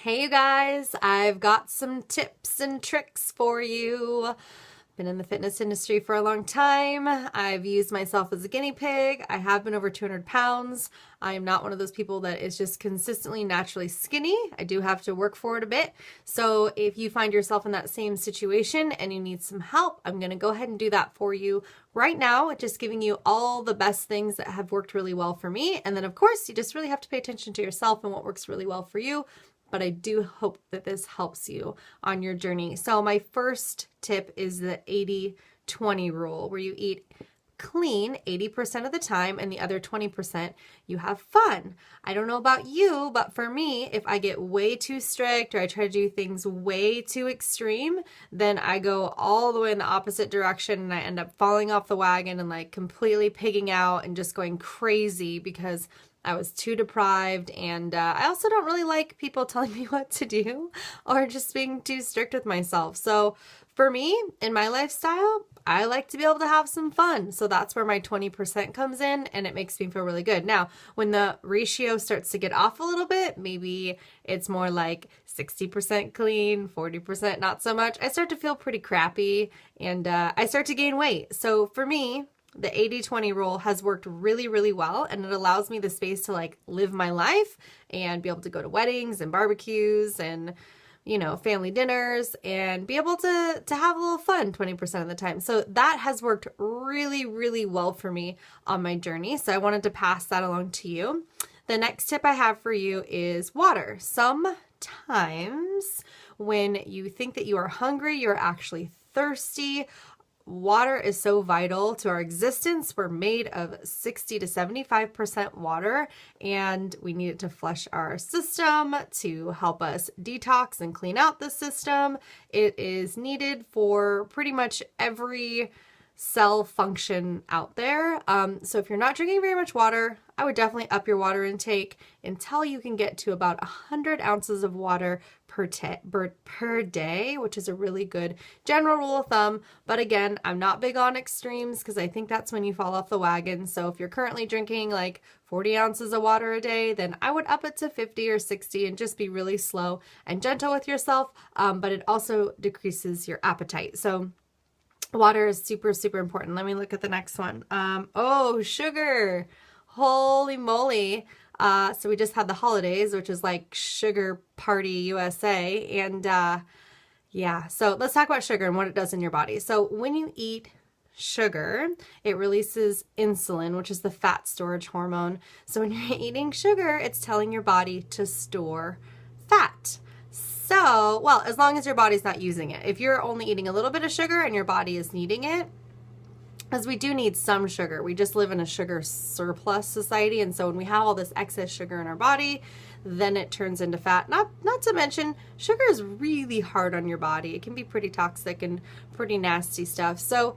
Hey you guys, I've got some tips and tricks for you. Been in the fitness industry for a long time. I've used myself as a guinea pig. I have been over 200 pounds. I am not one of those people that is just consistently naturally skinny. I do have to work for it a bit. So if you find yourself in that same situation and you need some help, I'm going to go ahead and do that for you right now, just giving you all the best things that have worked really well for me. And then of course, you just really have to pay attention to yourself and what works really well for you. But I do hope that this helps you on your journey. So my first tip is the 80-20 rule, where you eat clean 80% of the time and the other 20% you have fun. I don't know about you, but for me, if I get way too strict or I try to do things way too extreme, then I go all the way in the opposite direction and I end up falling off the wagon and like completely pigging out and just going crazy because I was too deprived, and I also don't really like people telling me what to do or just being too strict with myself. So for me, in my lifestyle, I like to be able to have some fun. So that's where my 20% comes in, and it makes me feel really good. Now, when the ratio starts to get off a little bit, maybe it's more like 60% clean, 40% not so much, I start to feel pretty crappy, and I start to gain weight. So for me, the 80-20 rule has worked really, really well, and it allows me the space to like live my life and be able to go to weddings and barbecues and, you know, family dinners and be able to have a little fun 20% of the time. So that has worked really, really well for me on my journey. So I wanted to pass that along to you. The next tip I have for you is water. Sometimes when you think that you are hungry, you're actually thirsty. Water is so vital to our existence. We're made of 60 to 75% water, and we need it to flush our system, to help us detox and clean out the system. It is needed for pretty much every cell function out there. So if you're not drinking very much water, I would definitely up your water intake until you can get to about 100 ounces of water per day, which is a really good general rule of thumb. But again, I'm not big on extremes because I think that's when you fall off the wagon. So if you're currently drinking like 40 ounces of water a day, then I would up it to 50 or 60 and just be really slow and gentle with yourself. But it also decreases your appetite. So water is super, super important. Let me look at the next one. Oh, sugar. Holy moly. So we just had the holidays, which is like Sugar Party USA. And yeah, so let's talk about sugar and what it does in your body. So when you eat sugar, it releases insulin, which is the fat storage hormone. So when you're eating sugar, it's telling your body to store fat. So, well, as long as your body's not using it. If you're only eating a little bit of sugar and your body is needing it, because we do need some sugar. We just live in a sugar surplus society, and so when we have all this excess sugar in our body, then it turns into fat. Not to mention, sugar is really hard on your body. It can be pretty toxic and pretty nasty stuff. So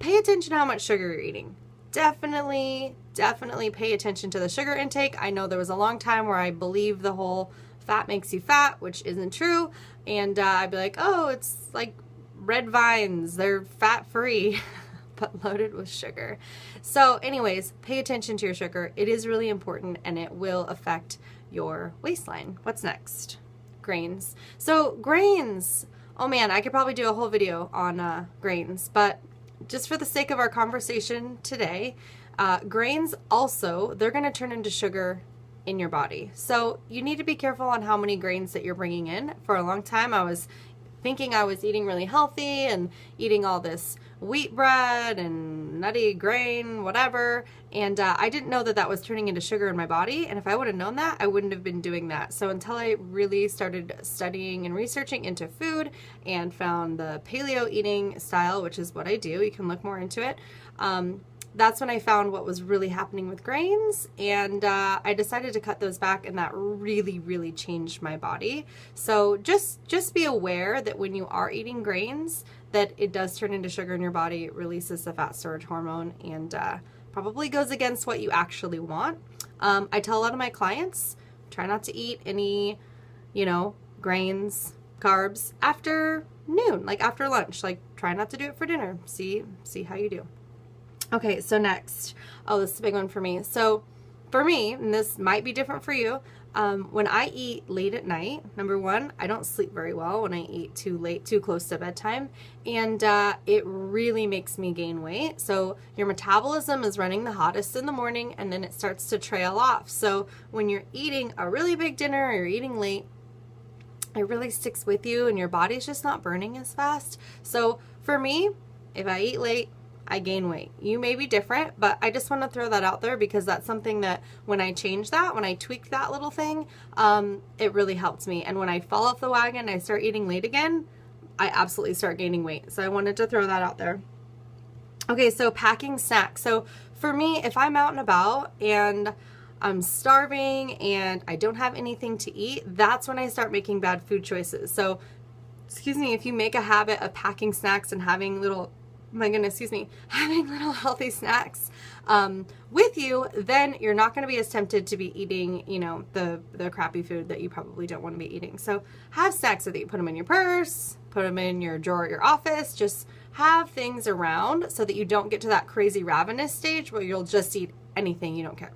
pay attention to how much sugar you're eating. Definitely pay attention to the sugar intake. I know there was a long time where I believed the whole fat makes you fat, which isn't true. And I'd be like, oh, it's like red vines. They're fat-free, but loaded with sugar. So anyways, pay attention to your sugar. It is really important, and it will affect your waistline. What's next? Grains. So grains. Oh man, I could probably do a whole video on grains, but just for the sake of our conversation today, grains also, they're going to turn into sugar in your body. So you need to be careful on how many grains that you're bringing in. For a long time, I was thinking I was eating really healthy and eating all this wheat bread and nutty grain, whatever. And I didn't know that that was turning into sugar in my body. And if I would have known that, I wouldn't have been doing that. So until I really started studying and researching into food and found the paleo eating style, which is what I do, you can look more into it. That's when I found what was really happening with grains, and I decided to cut those back, and that really, really changed my body. So just be aware that when you are eating grains, that it does turn into sugar in your body. It releases the fat storage hormone, and probably goes against what you actually want. I tell a lot of my clients, try not to eat any, grains, carbs after noon, like after lunch. Like, try not to do it for dinner. See how you do. Okay, so next. Oh, this is a big one for me. So for me, and this might be different for you, When I eat late at night, number one, I don't sleep very well when I eat too late, too close to bedtime, and it really makes me gain weight. So your metabolism is running the hottest in the morning, and then it starts to trail off. So when you're eating a really big dinner or you're eating late, it really sticks with you and your body's just not burning as fast. So for me, if I eat late, I gain weight. You may be different, but I just want to throw that out there because that's something that when I changed that, when I tweaked that little thing, it really helped me. And when I fall off the wagon and I start eating late again, I absolutely start gaining weight. So I wanted to throw that out there. Okay, so packing snacks. So for me, if I'm out and about and I'm starving and I don't have anything to eat, that's when I start making bad food choices. So, excuse me, if you make a habit of packing snacks and having little, my goodness, excuse me, having little healthy snacks with you, then you're not going to be as tempted to be eating, you know, the crappy food that you probably don't want to be eating. So have snacks with you. Put them in your purse, put them in your drawer at your office. Just have things around so that you don't get to that crazy ravenous stage where you'll just eat anything, you don't care.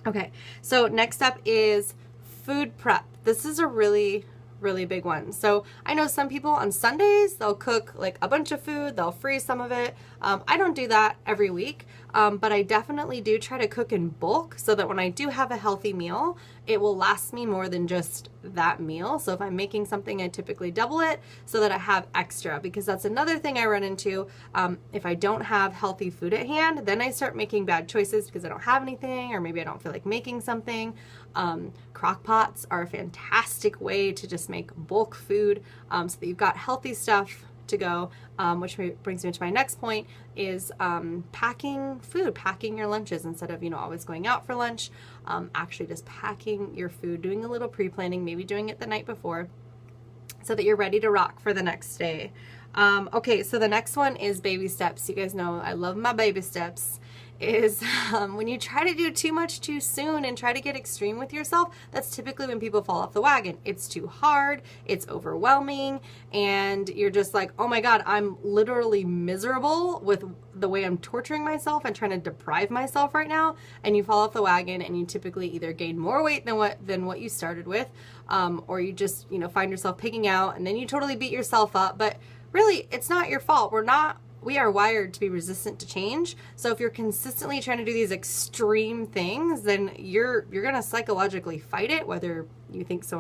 Okay, so next up is food prep. This is a really big one. So I know some people on Sundays, they'll cook like a bunch of food, they'll freeze some of it. I don't do that every week, but I definitely do try to cook in bulk so that when I do have a healthy meal, it will last me more than just that meal. So if I'm making something, I typically double it so that I have extra, because that's another thing I run into. If I don't have healthy food at hand, then I start making bad choices because I don't have anything, or maybe I don't feel like making something. Crock pots are a fantastic way to just make bulk food so that you've got healthy stuff to go, which brings me to my next point is packing food, packing your lunches instead of, you know, always going out for lunch. Actually just packing your food, doing a little pre-planning, maybe doing it the night before so that you're ready to rock for the next day. Okay, so the next one is baby steps. You guys know I love my baby steps. Is when you try to do too much too soon and try to get extreme with yourself, that's typically when people fall off the wagon. It's too hard, it's overwhelming, and you're just like, oh my God, I'm literally miserable with the way I'm torturing myself and trying to deprive myself right now, and you fall off the wagon and you typically either gain more weight than what you started with, or you just, you know, find yourself pigging out and then you totally beat yourself up. But really, it's not your fault. We are wired to be resistant to change. So if you're consistently trying to do these extreme things, then you're gonna psychologically fight it, whether you think so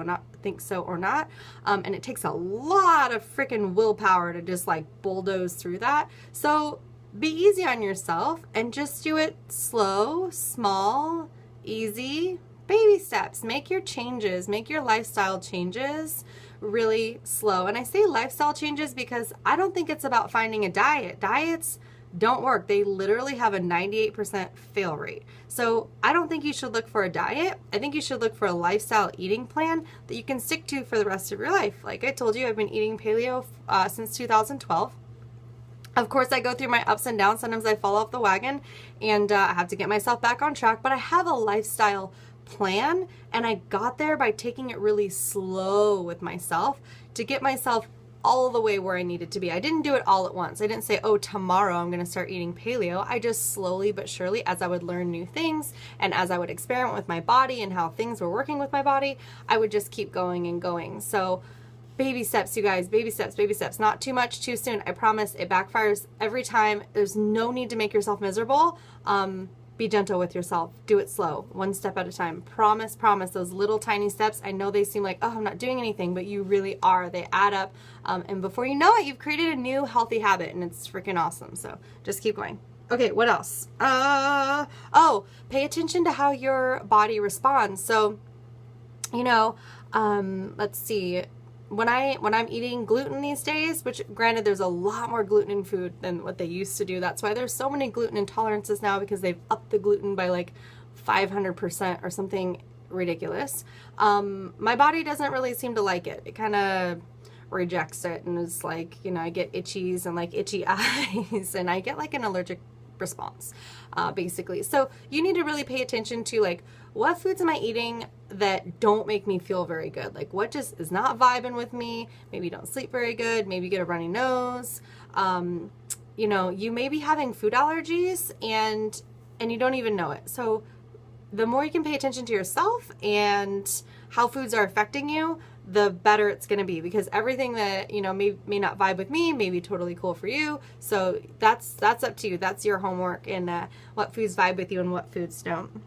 or not. And it takes a lot of freaking willpower to just like bulldoze through that. So be easy on yourself and just do it slow, small, easy, baby steps. Make your changes, make your lifestyle changes really slow. And I say lifestyle changes because I don't think it's about finding a diet. Diets don't work. They literally have a 98% fail rate. So I don't think you should look for a diet. I think you should look for a lifestyle eating plan that you can stick to for the rest of your life. Like I told you, I've been eating paleo since 2012. Of course, I go through my ups and downs. Sometimes I fall off the wagon and I have to get myself back on track, but I have a lifestyle plan, and I got there by taking it really slow with myself to get myself all the way where I needed to be. I didn't do it all at once. I didn't say, oh, tomorrow I'm going to start eating paleo. I just slowly but surely, as I would learn new things and as I would experiment with my body and how things were working with my body, I would just keep going and going. So baby steps, you guys, baby steps, baby steps. Not too much, too soon. I promise it backfires every time. There's no need to make yourself miserable. Be gentle with yourself. Do it slow, one step at a time. Promise, promise. Those little tiny steps, I know they seem like, oh, I'm not doing anything, but you really are. They add up. And before you know it, you've created a new healthy habit, and it's freaking awesome. So just keep going. Okay, what else? Oh, pay attention to how your body responds. So, you know, let's see. When I'm eating gluten these days, which granted there's a lot more gluten in food than what they used to do. That's why there's so many gluten intolerances now, because they've upped the gluten by like 500% or something ridiculous. My body doesn't really seem to like it. It kind of rejects it and is like, you know, I get itchies and like itchy eyes and I get like an allergic response, basically. So you need to really pay attention to like, what foods am I eating that don't make me feel very good? Like what just is not vibing with me? Maybe you don't sleep very good. Maybe you get a runny nose. You know, you may be having food allergies and you don't even know it. So the more you can pay attention to yourself and how foods are affecting you, the better it's going to be, because everything that, you know, may not vibe with me may be totally cool for you. So that's up to you. That's your homework, and what foods vibe with you and what foods don't.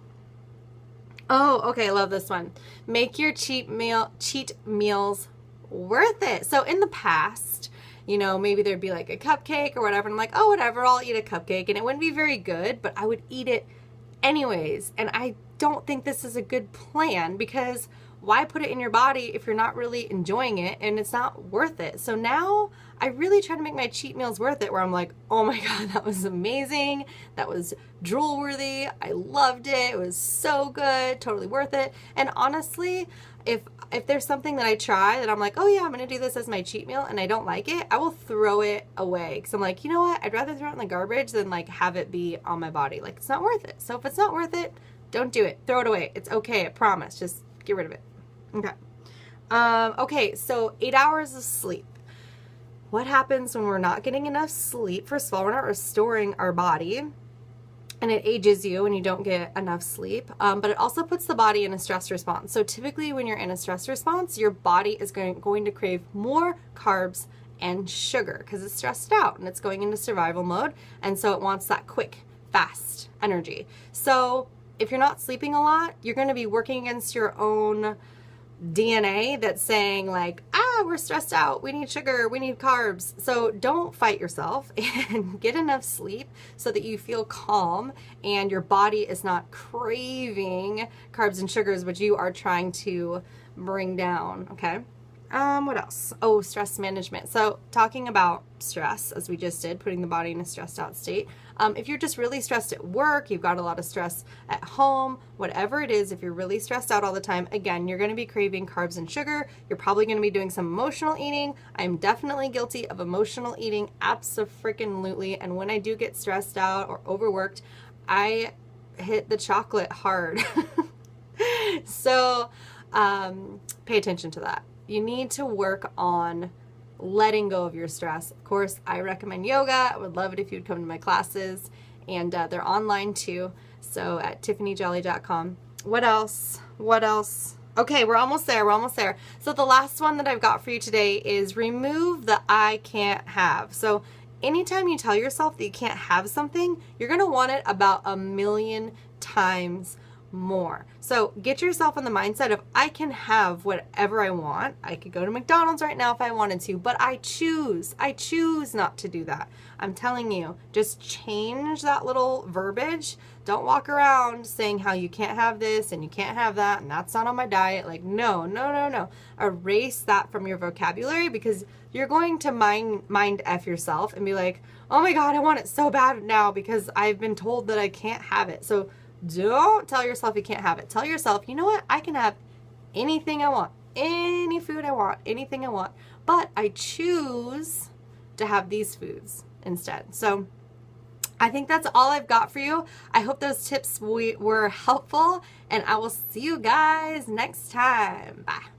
Oh, okay, I love this one. Make your cheat meals worth it. So in the past, you know, maybe there'd be like a cupcake or whatever, and I'm like, oh, whatever, I'll eat a cupcake, and it wouldn't be very good, but I would eat it anyways. And I don't think this is a good plan, because why put it in your body if you're not really enjoying it and it's not worth it? So now I really try to make my cheat meals worth it, where I'm like, oh my God, that was amazing. That was drool worthy. I loved it. It was so good. Totally worth it. And honestly, if there's something that I try that I'm like, oh yeah, I'm going to do this as my cheat meal, and I don't like it, I will throw it away. Because I'm like, you know what? I'd rather throw it in the garbage than like have it be on my body. Like, it's not worth it. So if it's not worth it, don't do it. Throw it away. It's okay. I promise. Just get rid of it. Okay. Okay, so 8 hours of sleep. What happens when we're not getting enough sleep? First of all, we're not restoring our body, and it ages you when you don't get enough sleep. But it also puts the body in a stress response. So typically when you're in a stress response, your body is going to crave more carbs and sugar because it's stressed out and it's going into survival mode. And so it wants that quick, fast energy. So if you're not sleeping a lot, you're going to be working against your own DNA that's saying like, we're stressed out, we need sugar, we need carbs. So don't fight yourself and get enough sleep so that you feel calm and your body is not craving carbs and sugars, which you are trying to bring down. Okay. What else? Oh, stress management. So talking about stress, as we just did, putting the body in a stressed out state. If you're just really stressed at work, you've got a lot of stress at home, whatever it is, if you're really stressed out all the time, again, you're going to be craving carbs and sugar. You're probably going to be doing some emotional eating. I'm definitely guilty of emotional eating, abso-freaking-lutely. And when I do get stressed out or overworked, I hit the chocolate hard. So pay attention to that. You need to work on letting go of your stress. Of course, I recommend yoga. I would love it if you'd come to my classes, and they're online too. So at tiffanyjolly.com. What else? What else? Okay, we're almost there. We're almost there. So the last one that I've got for you today is remove the I can't have. So anytime you tell yourself that you can't have something, you're going to want it about 1,000,000 times more. So get yourself in the mindset of, I can have whatever I want. I could go to McDonald's right now if I wanted to, but I choose not to do that. I'm telling you, just change that little verbiage. Don't walk around saying how you can't have this and you can't have that and that's not on my diet. Like, no. Erase that from your vocabulary, because you're going to mind F yourself and be like, oh my God, I want it so bad now because I've been told that I can't have it. So don't tell yourself you can't have it. Tell yourself, you know what? I can have anything I want, any food I want, anything I want, but I choose to have these foods instead. So I think that's all I've got for you. I hope those tips were helpful, and I will see you guys next time. Bye.